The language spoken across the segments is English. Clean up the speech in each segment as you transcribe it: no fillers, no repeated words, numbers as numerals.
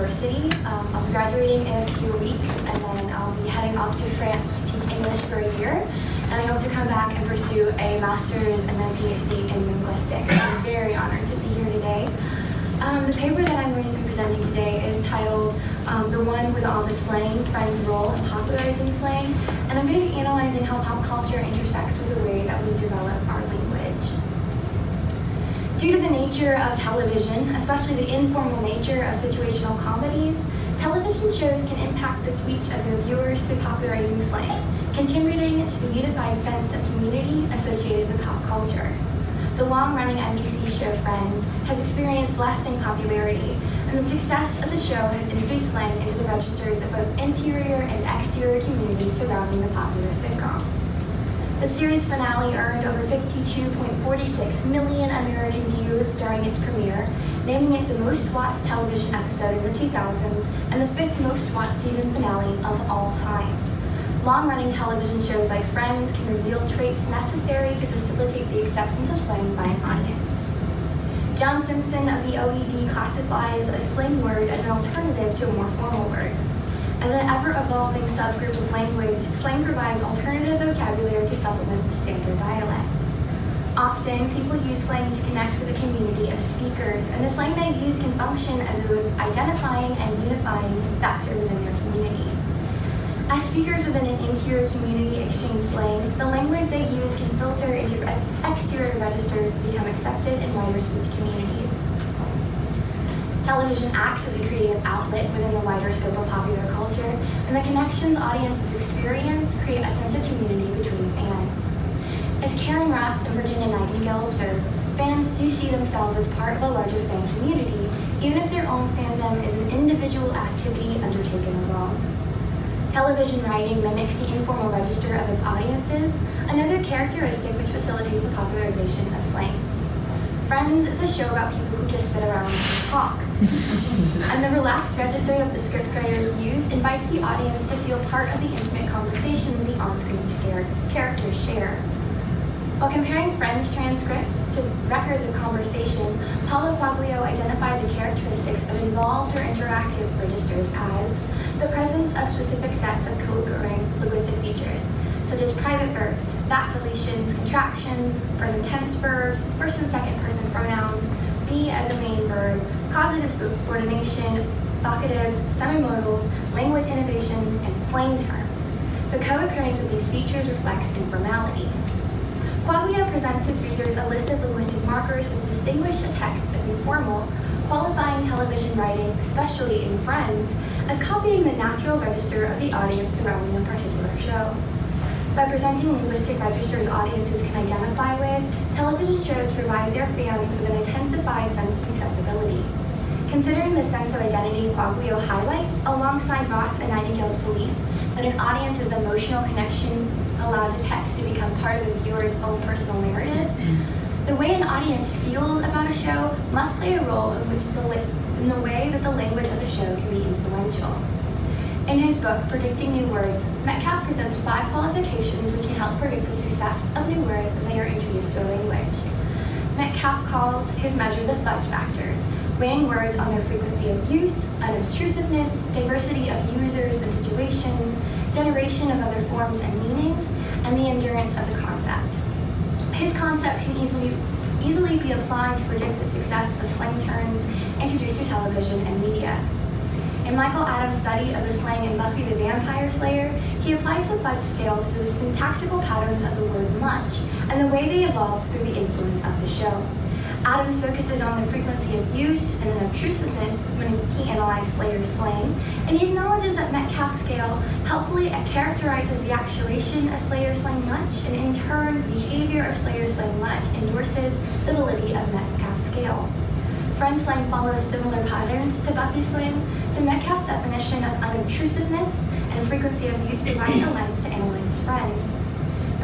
University. I'll be graduating in a few weeks, and then I'll be heading off to France to teach English for a year. And I hope to come back and pursue a master's and then PhD in linguistics. I'm very honored to be here today. The paper that I'm going to be presenting today is titled The One with All the Slang, Friends' Role in Popularizing Slang, and I'm going to be analyzing how pop culture intersects with the way that we develop our language. Due to the nature of television, especially the informal nature of situational comedies, television shows can impact the speech of their viewers through popularizing slang, contributing to the unified sense of community associated with pop culture. The long-running NBC show Friends has experienced lasting popularity, and the success of the show has introduced slang into the registers of both interior and exterior communities surrounding the popular sitcom. The series finale earned over 52.46 million American views during its premiere, naming it the most-watched television episode in the 2000s and the 5th most-watched season finale of all time. Long-running television shows like Friends can reveal traits necessary to facilitate the acceptance of slang by an audience. John Simpson of the OED classifies a slang word as an alternative to a more formal word. As an ever-evolving subgroup of language, slang provides alternative vocabulary to supplement the standard dialect. Often, people use slang to connect with a community of speakers, and the slang they use can function as a both identifying and unifying factor within their community. As speakers within an interior community exchange slang, the language they use can filter into exterior registers and become accepted in wider speech communities. Television acts as a creative outlet within the wider scope of popular culture, and the connections audiences experience create a sense of community between fans. As Karen Ross and Virginia Nightingale observe, fans do see themselves as part of a larger fan community, even if their own fandom is an individual activity undertaken alone. Television writing mimics the informal register of its audiences, another characteristic which facilitates the popularization of slang. Friends is a show about people who just sit around and talk. And the relaxed register that the scriptwriters use invites the audience to feel part of the intimate conversations the on-screen characters share. While comparing Friends transcripts to records of conversation, Paulo Quaglio identified the characteristics of involved or interactive registers as the presence of specific sets of code-going linguistic features, such as private verbs, that deletions, contractions, present tense verbs, first and second person pronouns, be as a main verb, causative subordination, vocatives, semimodals, language innovation, and slang terms. The co-occurrence of these features reflects informality. Quaglio presents his readers a list of linguistic markers which distinguish a text as informal, qualifying television writing, especially in Friends, as copying the natural register of the audience surrounding a particular show. By presenting linguistic registers audiences can identify with, television shows provide their fans with an intensified sense of accessibility. Considering the sense of identity Quaglio highlights, alongside Ross and Nightingale's belief that an audience's emotional connection allows a text to become part of the viewer's own personal narratives, the way an audience feels about a show must play a role in the way that the language of the show can be influential. In his book, Predicting New Words, Metcalf presents 5 qualifications which can help predict the success of new words as they are introduced to a language. Metcalf calls his measure the fudge factors, weighing words on their frequency of use, unobtrusiveness, diversity of users and situations, generation of other forms and meanings, and the endurance of the concept. His concepts can easily be applied to predict the success of slang terms introduced to television and media. In Michael Adams' study of the slang in Buffy the Vampire Slayer, he applies the fudge scale to the syntactical patterns of the word much and the way they evolved through the influence of the show. Adams focuses on the frequency of use and an obtrusiveness when he analyzed Slayer's slang, and he acknowledges that Metcalf's scale helpfully characterizes the actuation of Slayer's slang much, and in turn, the behavior of Slayer's slang much endorses the validity of Metcalf's scale. Friends slang follows similar patterns to Buffy's slang, so Metcalf's definition of unobtrusiveness and frequency of use provides a lens to analyze Friends.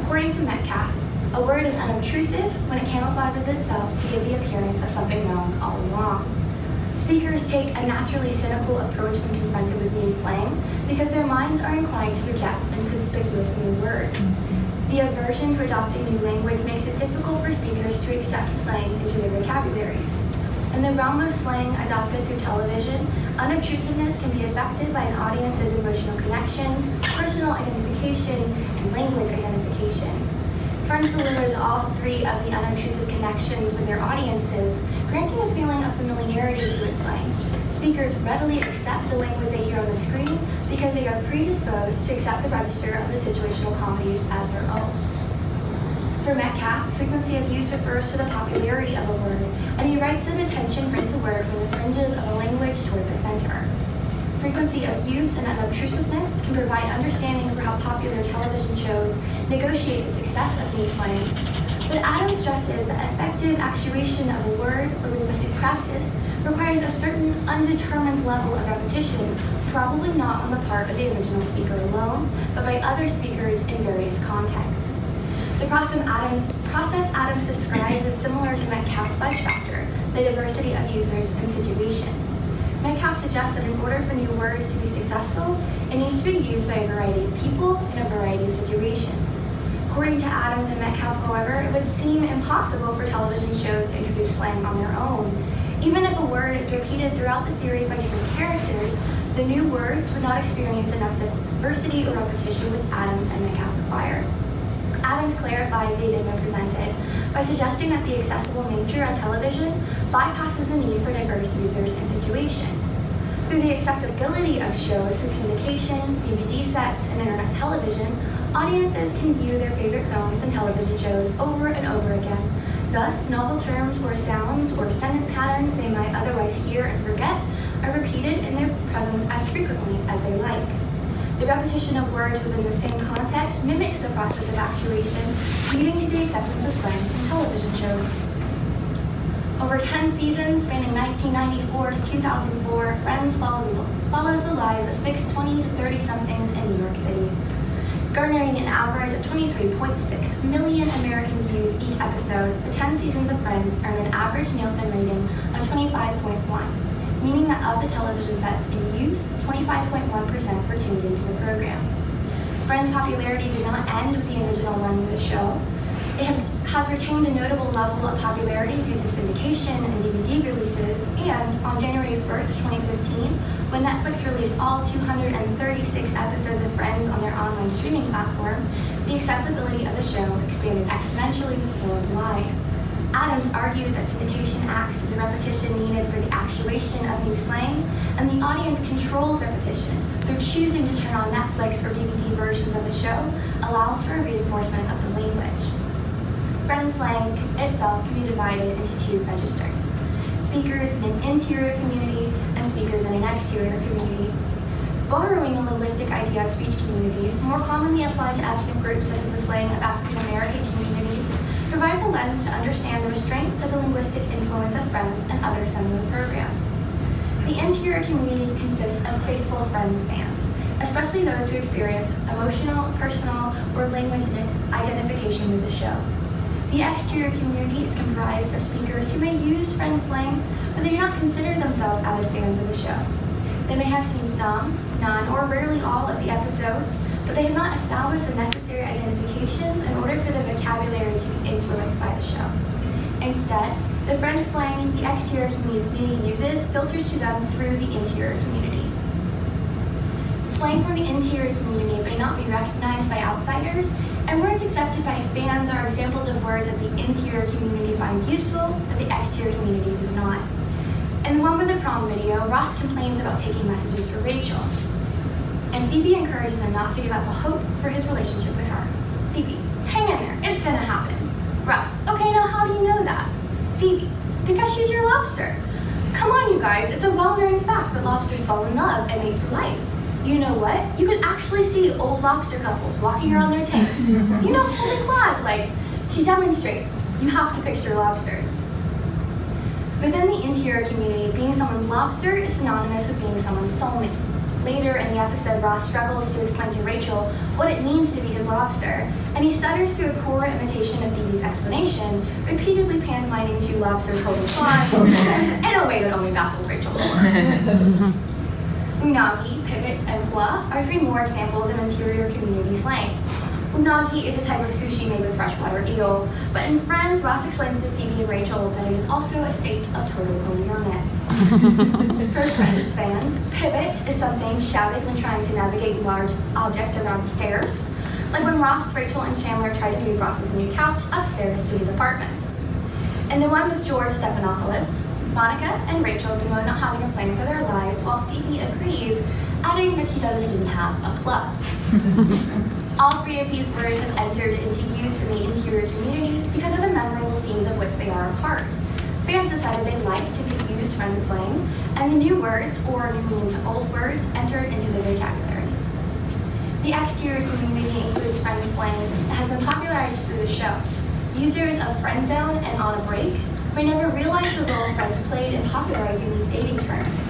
According to Metcalf, a word is unobtrusive when it camouflages itself to give the appearance of something known all along. Speakers take a naturally cynical approach when confronted with new slang because their minds are inclined to reject a conspicuous new word. The aversion to adopting new language makes it difficult for speakers to accept slang into their vocabularies. In the realm of slang adopted through television, unobtrusiveness can be affected by an audience's emotional connections, personal identification, and language identification. Friends delivers all three of the unobtrusive connections with their audiences, granting a feeling of familiarity to its slang. Speakers readily accept the language they hear on the screen because they are predisposed to accept the register of the situational comedies as their own. For Metcalf, frequency of use refers to the popularity of a word, and he writes that attention brings a word from the fringes of a language toward the center. Frequency of use and unobtrusiveness can provide understanding for how popular television shows negotiate the success of new slang, but Adams stresses that effective actuation of a word or linguistic practice requires a certain undetermined level of repetition, probably not on the part of the original speaker alone, but by other speakers in various contexts. The process Adams describes is similar to Metcalf's fudge factor, the diversity of users and situations. Metcalf suggests that in order for new words to be successful, it needs to be used by a variety of people in a variety of situations. According to Adams and Metcalf, however, it would seem impossible for television shows to introduce slang on their own. Even if a word is repeated throughout the series by different characters, the new words would not experience enough diversity or repetition which Adams and Metcalf require. Adams clarifies the enigma presented by suggesting that the accessible nature of television bypasses the need for diverse users and situations. Through the accessibility of shows through syndication, DVD sets, and internet television, audiences can view their favorite films and television shows over and over again. Thus, novel terms or sounds or sentence patterns they might otherwise hear and forget are repeated in their presence as frequently as they like. The repetition of words within the same context mimics the process of actuation, leading to the acceptance of slang in television shows. Over 10 seasons, spanning 1994 to 2004, Friends follows the lives of 6 20 to 30-somethings in New York City, garnering an average of 23.6 million American views each episode. The 10 seasons of Friends earned an average Nielsen rating of 25.1, meaning that of the television sets in use, 25.1% were tuned into the program. Friends' popularity did not end with the original run of the show. It has retained a notable level of popularity due to syndication and DVD releases, and on January 1st, 2015, when Netflix released all 236 episodes of Friends on their online streaming platform, the accessibility of the show expanded exponentially worldwide. Adams argued that syndication acts as a repetition needed for the actuation of new slang, and the audience-controlled repetition, through choosing to turn on Netflix or DVD versions of the show, allows for a reinforcement of the language. Friends slang itself can be divided into two registers: speakers in an interior community and speakers in an exterior community. Borrowing the linguistic idea of speech communities, more commonly applied to ethnic groups such as the slang of African American communities, provides a lens to understand the restraints of the linguistic influence of Friends and other similar programs. The interior community consists of faithful Friends fans, especially those who experience emotional, personal, or language identification with the show. The exterior community is comprised of speakers who may use Friends slang, but they do not consider themselves avid fans of the show. They may have seen some, none, or rarely all of the episodes, but they have not established the necessary identifications in order for their vocabulary to be influenced by the show. Instead, the Friends slang the exterior community uses filters to them through the interior community. Slang from the interior community may not be recognized by outsiders, and words accepted by fans are examples of words that the interior community finds useful, but the exterior community does not. In the one with the prom video, Ross complains about taking messages for Rachel, and Phoebe encourages him not to give up hope for his relationship with her. Phoebe: hang in there, it's gonna happen. Ross: okay, now how do you know that? Phoebe: because she's your lobster. Come on, you guys, it's a well-known fact that lobsters fall in love and mate for life. You know what? You can actually see old lobster couples walking around their tank, holding claws, like she demonstrates. You have to picture lobsters. Within the interior community, being someone's lobster is synonymous with being someone's soulmate. Later in the episode, Ross struggles to explain to Rachel what it means to be his lobster, and he stutters through a poor imitation of Phoebe's explanation, repeatedly pantomiming two lobsters holding claws in a way that only baffles Rachel more. Unagi, pivot, and pla are three more examples of interior community slang. Unagi is a type of sushi made with freshwater eel, but in Friends, Ross explains to Phoebe and Rachel that it is also a state of total awareness. For Friends fans, pivot is something shouted when trying to navigate large objects around stairs, like when Ross, Rachel, and Chandler try to move Ross's new couch upstairs to his apartment. In the one with George Stephanopoulos, Monica and Rachel bemoan not having a plan for their lives, while Phoebe agrees, adding that she doesn't even have a plug. All three of these words have entered into use in the interior community because of the memorable scenes of which they are a part. Fans decided they liked to use Friends slang, and the new words, or new meaning to old words, entered into the vocabulary. The exterior community includes Friends slang that has been popularized through the show. Users of friend zone and on a break may never realize the role Friends played in popularizing these dating terms.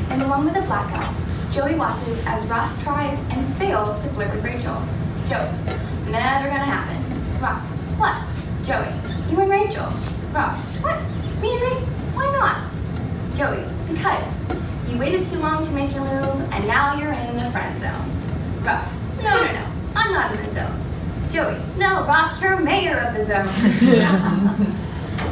In the one with the blackout, Joey watches as Ross tries and fails to flirt with Rachel. Joey, never gonna happen. Ross, what? Joey, you and Rachel. Ross, what? Me and Rachel? Why not? Joey, because you waited too long to make your move and now you're in the friend zone. Ross, no, I'm not in the zone. Joey, no, Ross, you're mayor of the zone.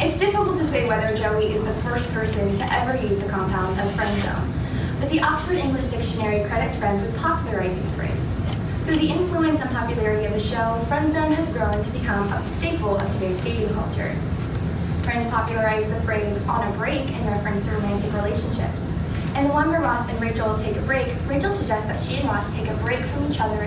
It's difficult to say whether Joey is the first person to ever use the compound of friend zone, but the Oxford English Dictionary credits Friends with popularizing the phrase. Through the influence and popularity of the show, friend zone has grown to become a staple of today's dating culture. Friends popularized the phrase on a break in reference to romantic relationships. In the one where Ross and Rachel take a break, Rachel suggests that she and Ross take a break from each other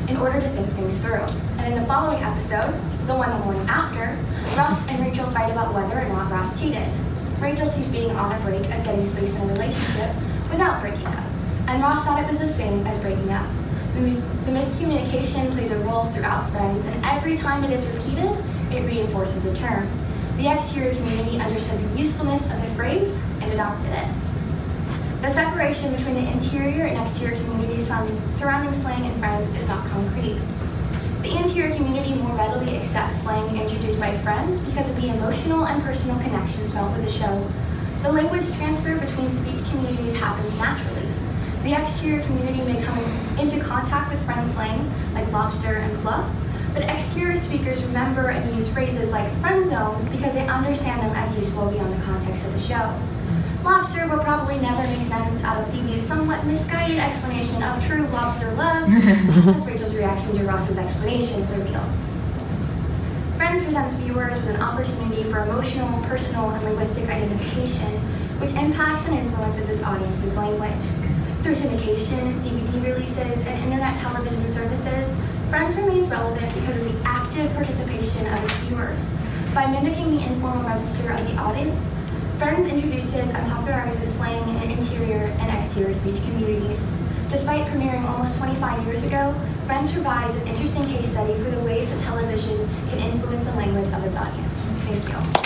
in order to think things through. And in the following episode, the one the morning after, Ross and Rachel fight about whether or not Ross cheated. Rachel sees being on a break as getting space in a relationship without breaking up, and Ross thought it was the same as breaking up. The miscommunication plays a role throughout Friends, and every time it is repeated, it reinforces the term. The exterior community understood the usefulness of the phrase and adopted it. The separation between the interior and exterior communities surrounding slang and Friends is not concrete. The interior community more readily accepts slang introduced by Friends because of the emotional and personal connections felt with the show. The language transfer between speech communities happens naturally. The exterior community may come into contact with Friends slang, like lobster and club, but exterior speakers remember and use phrases like friend zone because they understand them as useful beyond the context of the show. Lobster will probably never make sense out of Phoebe's somewhat misguided explanation of true lobster love, as Rachel's reaction to Ross's explanation reveals. Friends presents viewers with an opportunity for emotional, personal, and linguistic identification, which impacts and influences its audience's language. Through syndication, DVD releases, and internet television services, Friends remains relevant because of the active participation of its viewers. By mimicking the informal register of the audience, Friends introduces and popularizes slang in interior and exterior speech communities. Despite premiering almost 25 years ago, Friends provides an interesting case study for the ways that television can influence the language of its audience. Thank you.